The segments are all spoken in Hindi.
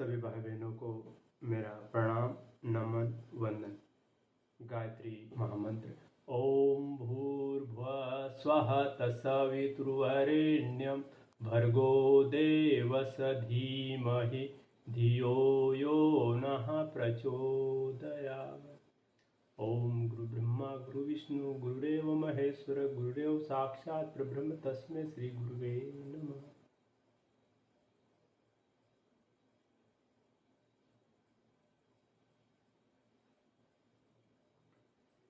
सभी भाई बहनों को मेरा प्रणाम, नमन, वंदन। गायत्री महामंत्र। ओम भूर्भुवः स्वः तत्सवितुर्वरेण्यं भर्गो देवस्य धीमहि धियो यो नः प्रचोदयात्। ओम गुरु ब्रह्मा गुरु विष्णु गुरुदेव महेश्वर गुरुदेव साक्षात् परब्रह्म तस्मै श्री गुरुवे नमः।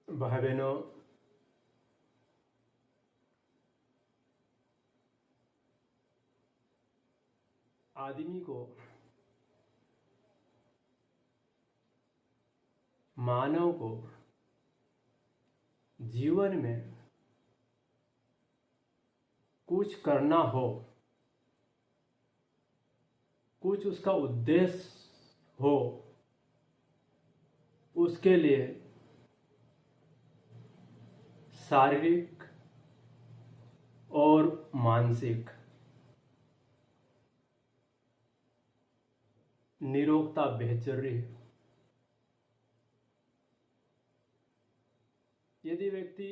भाई बहनों, आदमी को, मानव को जीवन में कुछ करना हो, कुछ उसका उद्देश्य हो, उसके लिए शारीरिक और मानसिक निरोगता बेहद जरूरी है। यदि व्यक्ति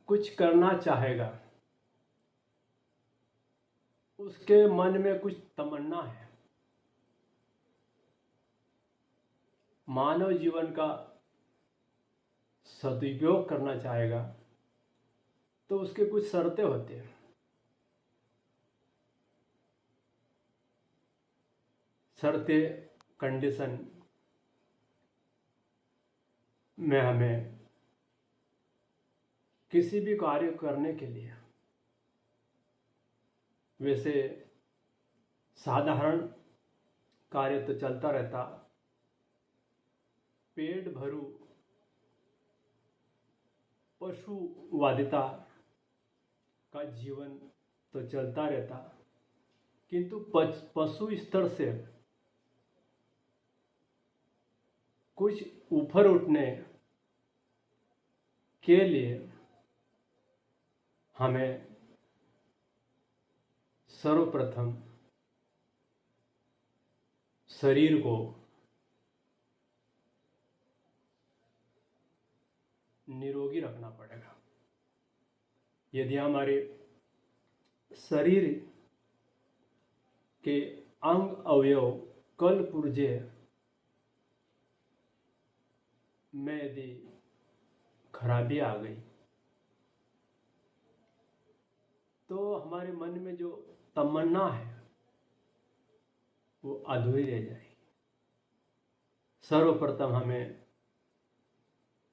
कुछ करना चाहेगा, उसके मन में कुछ तमन्ना है, मानव जीवन का सदुपयोग करना चाहेगा, तो उसके कुछ शर्तें होती हैं। शर्तें, कंडीशन में हमें किसी भी कार्य करने के लिए, वैसे साधारण कार्य तो चलता रहता, पेट भरू पशुवादिता का जीवन तो चलता रहता, किंतु पशु स्तर से कुछ ऊपर उठने के लिए हमें सर्वप्रथम शरीर को निरोगी रखना पड़ेगा। यदि हमारे शरीर के अंग अवयव कल पुर्जे में यदि खराबी आ गई, तो हमारे मन में जो तमन्ना है वो अधूरी रह जाएगी। सर्वप्रथम हमें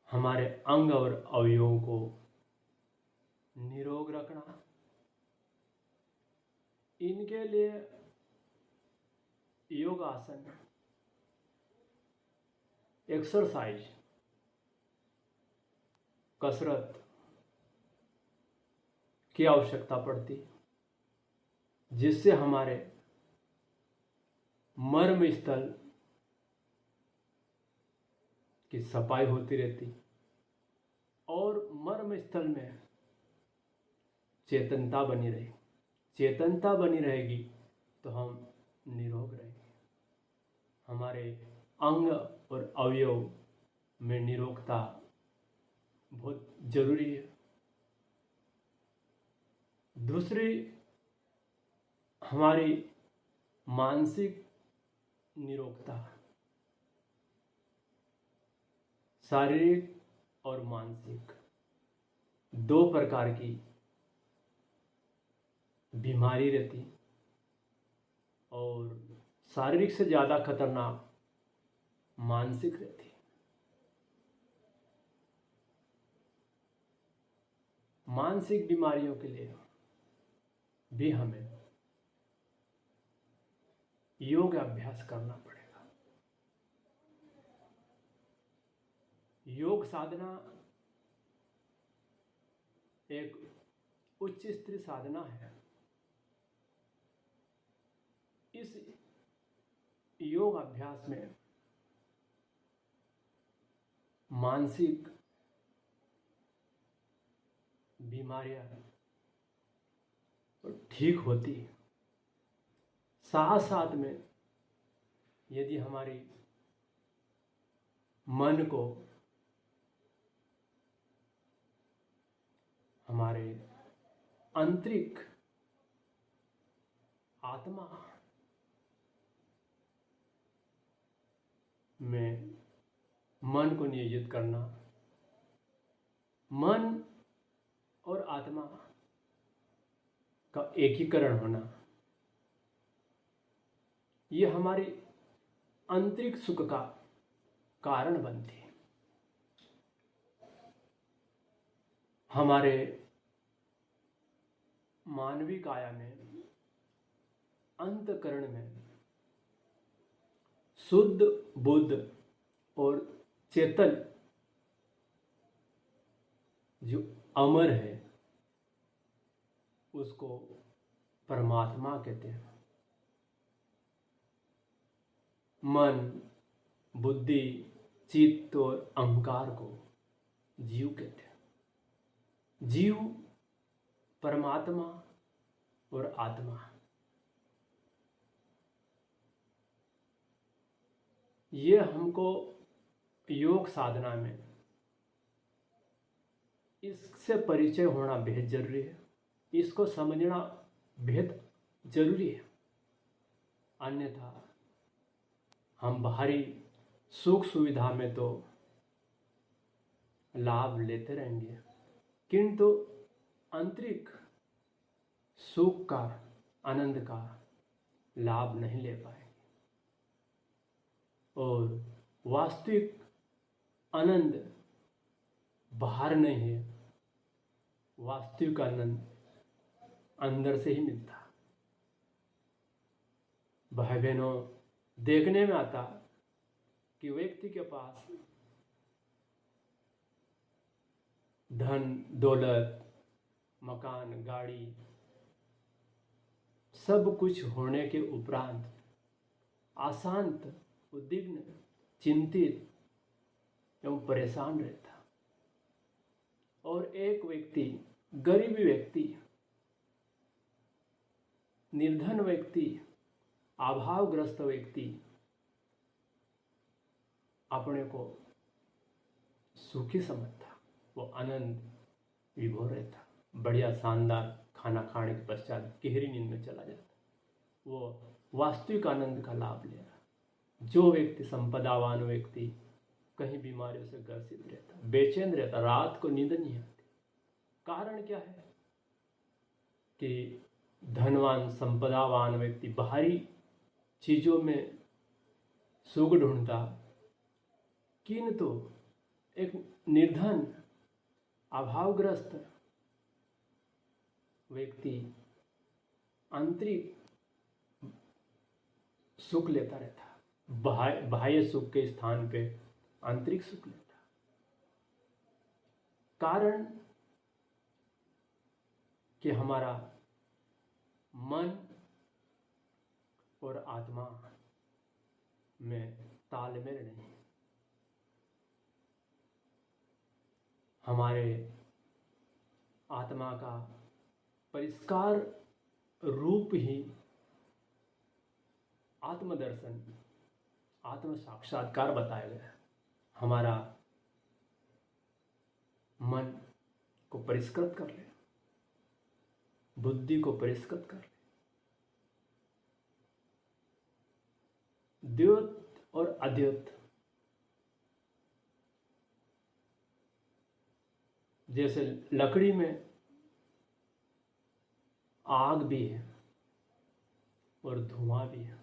हमारे अंग और अवयवों को निरोग रखना, इनके लिए योग आसन, एक्सरसाइज, कसरत की आवश्यकता पड़ती, जिससे हमारे मर्म स्थल की सफाई होती रहती और मर्म स्थल में चेतनता बनी रहे। चेतनता बनी रहेगी तो हम निरोग रहेंगे। हमारे अंग और अवयव में निरोगता बहुत जरूरी है। दूसरी, हमारी मानसिक निरोगता। शारीरिक और मानसिक दो प्रकार की बीमारी रहती, और शारीरिक से ज़्यादा खतरनाक मानसिक रहती। मानसिक बीमारियों के लिए भी हमें योग अभ्यास करना पड़ेगा। योग साधना एक उच्च स्तरीय साधना है। इस योग अभ्यास में मानसिक बीमारियां ठीक होती है, साथ साथ में यदि हमारी मन को हमारे आंतरिक आत्मा में मन को नियोजित करना, मन और आत्मा का एकीकरण होना, ये हमारे आंतरिक सुख का कारण बनती है। हमारे मानवीय काया में, अंतःकरण में शुद्ध बुद्ध और चेतन जो अमर है उसको परमात्मा कहते हैं। मन, बुद्धि, चित्त और अहंकार को जीव कहते हैं। जीव, परमात्मा और आत्मा, ये हमको योग साधना में इससे परिचय होना बेहद जरूरी है। इसको समझना बेहद जरूरी है। अन्यथा हम बाहरी सुख सुविधा में तो लाभ लेते रहेंगे, किंतु आंतरिक सुख का, आनंद का लाभ नहीं ले पाएंगे। और वास्तविक आनंद बाहर नहीं है, वास्तविक आनंद अंदर से ही मिलता। भाई बहनों, देखने में आता कि व्यक्ति के पास धन, दौलत, मकान, गाड़ी सब कुछ होने के उपरांत अशांत, उद्विग्न, चिंतित एवं परेशान रहता। और एक व्यक्ति, गरीब व्यक्ति, निर्धन व्यक्ति, अभावग्रस्त व्यक्ति अपने को सुखी समझता, वो आनंद विभोर रहता, बढ़िया शानदार खाना खाने के पश्चात गहरी नींद में चला जाता, वो वास्तविक आनंद का लाभ ले रहा। जो व्यक्ति संपदावान व्यक्ति कहीं बीमारियों से ग्रसित रहता, बेचैन रहता, रात को नींद नहीं आती। कारण क्या है कि धनवान, संपदावान व्यक्ति बाहरी चीजों में सुख ढूंढता, किंतु एक निर्धन, अभावग्रस्त व्यक्ति आंतरिक सुख लेता रहता, बाह्य सुख के स्थान पे आंतरिक सुख लेता। कारण कि हमारा मन और आत्मा में तालमेल नहीं। हमारे आत्मा का परिष्कार रूप ही आत्मदर्शन, आत्म साक्षात्कार बताया गया है। हमारा मन को परिष्कृत कर ले, बुद्धि को परिष्कृत कर ले, द्वैत और अद्वैत जैसे लकड़ी में आग भी है और धुआं भी है।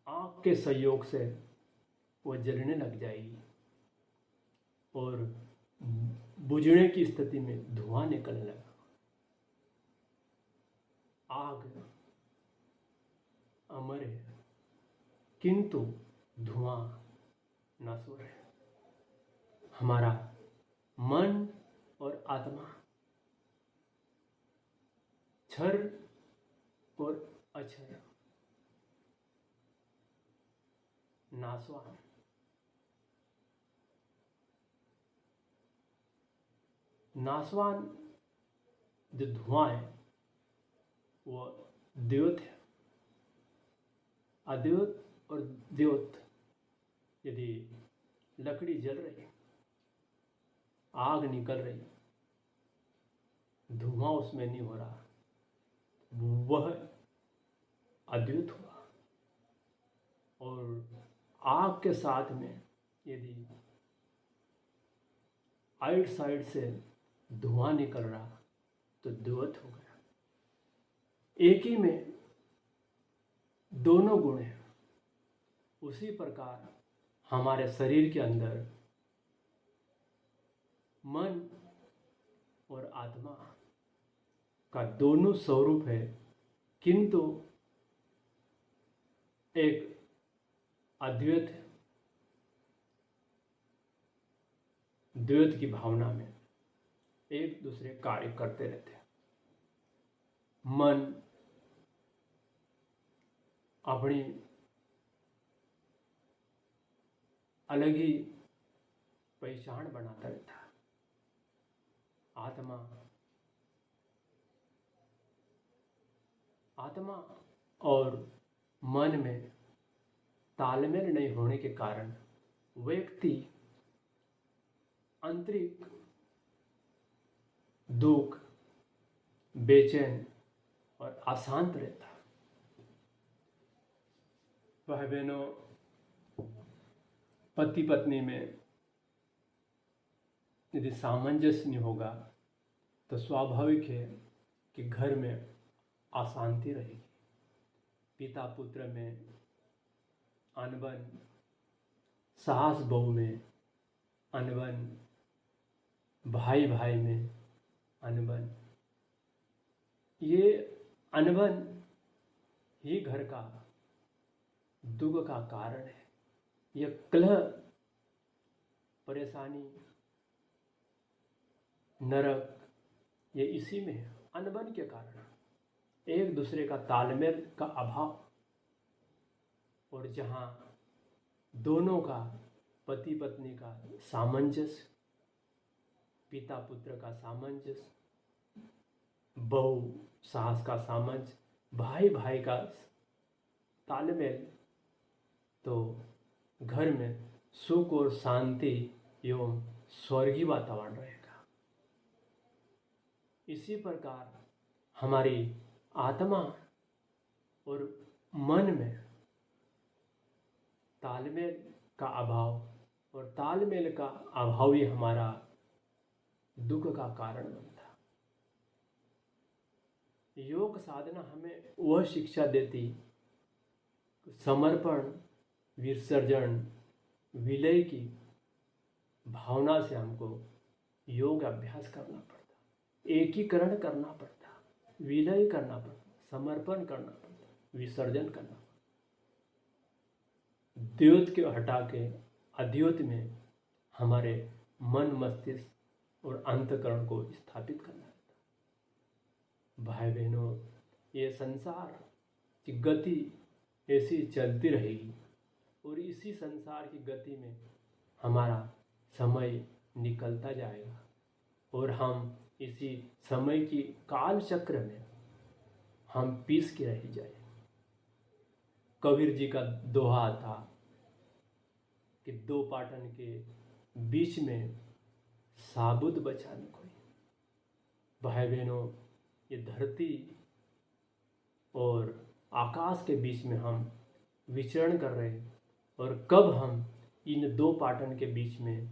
आग के सहयोग से वो जलने लग जाएगी और बुझने की स्थिति में धुआं निकलने लगा। आग अमर है, किंतु धुआं नश्वर है। हमारा मन और आत्मा क्षर और अक्षर, नाशवान। नाशवान जो धुआं है वो द्योत है, अद्वैत और द्योत, यदि लकड़ी जल रही, आग निकल रही, धुआं उसमें नहीं हो रहा, वह अद्वैत हुआ। और आग के साथ में यदि आइट साइड से धुआं निकल रहा तो द्वैत हो गया। एक ही में दोनों गुण हैं। उसी प्रकार हमारे शरीर के अंदर मन और आत्मा का दोनों स्वरूप है, किंतु एक अद्वैत द्वैत की भावना में एक दूसरे कार्य करते रहते हैं। मन अपनी अलग ही पहचान बनाता रहता है। आत्मा और मन में तालमेल नहीं होने के कारण व्यक्ति आंतरिक दुख, बेचैन और अशांत रहता है। भाई बहनों, पति पत्नी में यदि सामंजस्य नहीं होगा तो स्वाभाविक है कि घर में अशांति रहेगी। पिता पुत्र में अनबन, सास बहू में अनबन, भाई भाई में अनबन। ये अनबन ही घर का दुख का कारण है। यह कलह, परेशानी, नरक, ये इसी में है, अनबन के कारण। एक दूसरे का तालमेल का अभाव। और जहाँ दोनों का, पति पत्नी का सामंजस्य, पिता पुत्र का सामंजस्य, बहू सास का सामंजस्य, भाई भाई का तालमेल, तो घर में सुख और शांति एवं स्वर्गीय वातावरण रहेगा। इसी प्रकार हमारी आत्मा और मन में तालमेल का अभाव, और तालमेल का अभाव ही हमारा दुख का कारण बनता। योग साधना हमें वह शिक्षा देती, समर्पण, विसर्जन, विलय की भावना से हमको योग अभ्यास करना पड़ता, एकीकरण करना पड़ता, विलय करना पड़ता, समर्पण करना पड़ता, विसर्जन करना पड़ता। द्वैत के हटा के अद्वैत में हमारे मन, मस्तिष्क और अंतःकरण को स्थापित करना पड़ता। भाई बहनों, ये संसार की गति ऐसी चलती रहेगी और इसी संसार की गति में हमारा समय निकलता जाएगा और हम इसी समय की काल चक्र में हम पीस के रह जाए। कबीर जी का दोहा था कि दो पाटन के बीच में साबुत बचा न कोई। भाई बहनों, ये धरती और आकाश के बीच में हम विचरण कर रहे हैं और कब हम इन दो पाटन के बीच में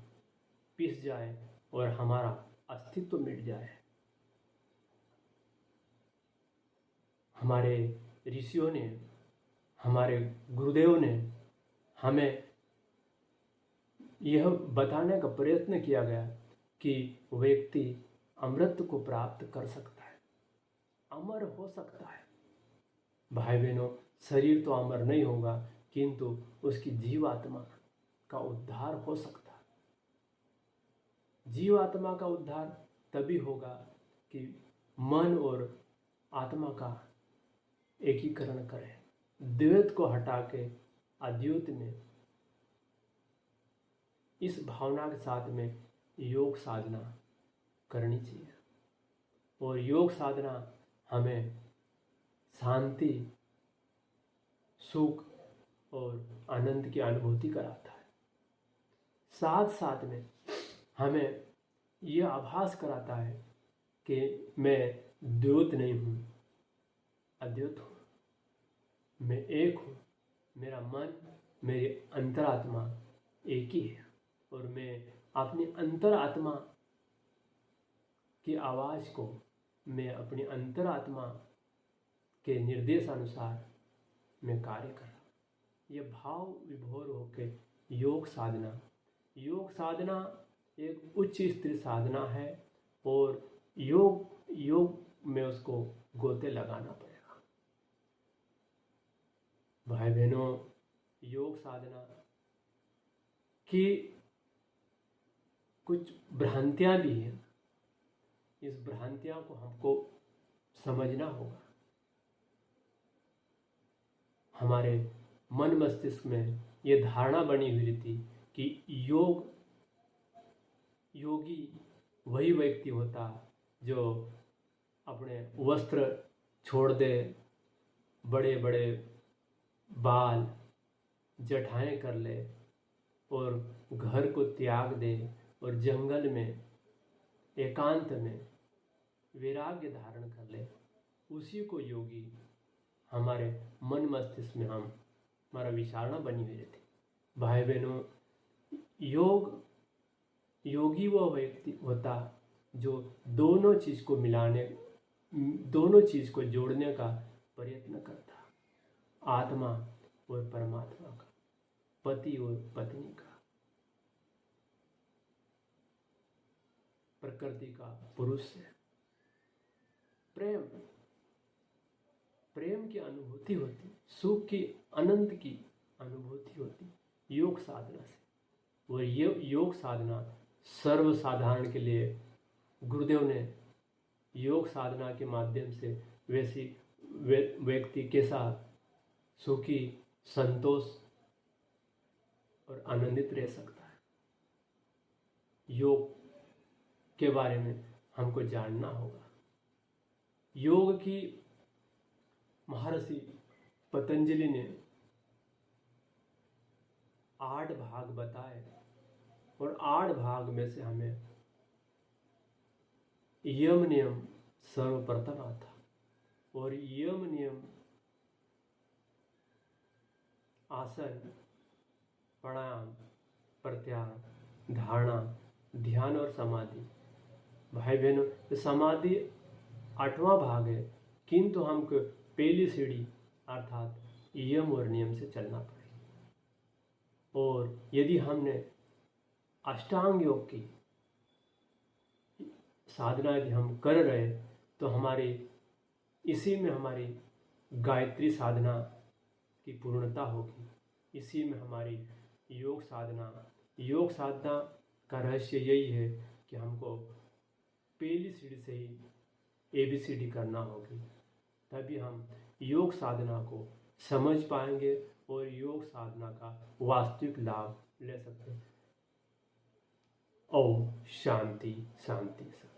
पिस जाए और हमारा अस्तित्व मिट जाए। हमारे ऋषियों ने, हमारे गुरुदेव ने हमें यह बताने का प्रयत्न किया गया कि व्यक्ति अमृत को प्राप्त कर सकता है, अमर हो सकता है। भाई बहनों, शरीर तो अमर नहीं होगा, किंतु उसकी जीवात्मा का उद्धार हो सकता है। जीवात्मा का उद्धार तभी होगा कि मन और आत्मा का एकीकरण करें, द्वैत को हटा के अद्वैत में इस भावना के साथ में योग साधना करनी चाहिए। और योग साधना हमें शांति, सुख और आनंद की अनुभूति कराता है। साथ साथ में हमें यह आभास कराता है कि मैं द्वैत नहीं हूँ, अद्वैत हूँ, मैं एक हूँ, मेरा मन, मेरी अंतरात्मा एक ही है और मैं अपनी अंतरात्मा की आवाज़ को, मैं अपनी अंतरात्मा के निर्देशानुसार मैं कार्य कर रहा हूँ। यह भाव विभोर होकर योग साधना एक उच्च स्थिर साधना है और योग में उसको गोते लगाना पड़ेगा। भाई बहनों, योग साधना की कुछ भ्रांतियां भी हैं। इस भ्रांतियों को हमको समझना होगा। हमारे मन मस्तिष्क में ये धारणा बनी हुई थी कि योगी वही व्यक्ति होता जो अपने वस्त्र छोड़ दे, बड़े बड़े बाल जटाएं कर ले और घर को त्याग दे और जंगल में एकांत में वैराग्य धारण कर ले, उसी को योगी हमारे मन मस्तिष्क में हमारा विचारणा बनी हुई रहती। भाई बहनों, योगी वह व्यक्ति होता जो दोनों चीज़ को जोड़ने का प्रयत्न करता, आत्मा और परमात्मा का, पति और पत्नी का, प्रकृति का, पुरुष से प्रेम की अनुभूति होती, सुख की, आनंद की अनुभूति होती योग साधना से। और ये योग साधना सर्वसाधारण के लिए गुरुदेव ने योग साधना के माध्यम से वैसी व्यक्ति कैसा सुखी, संतोष और आनंदित रह सकता है, योग के बारे में हमको जानना होगा। योग की महर्षि पतंजलि ने 8 भाग बताए और 8 भाग में से हमें यम नियम सर्वप्रथम आता और यम नियम आसन, प्राणायाम, प्रत्याहार, धारणा, ध्यान और समाधि। भाई बहनों, समाधि 8वां भाग है, किंतु हमको पहली सीढ़ी अर्थात यम और नियम से चलना पड़ेगा। और यदि हमने अष्टांग योग की साधना यदि हम कर रहे तो इसी में हमारी गायत्री साधना की पूर्णता होगी। इसी में हमारी योग साधना का रहस्य यही है कि हमको पहली सीढ़ी से ही ABCD करना होगी, तभी हम योग साधना को समझ पाएंगे और योग साधना का वास्तविक लाभ ले सकते हैं। ओम शांति शांति शांति।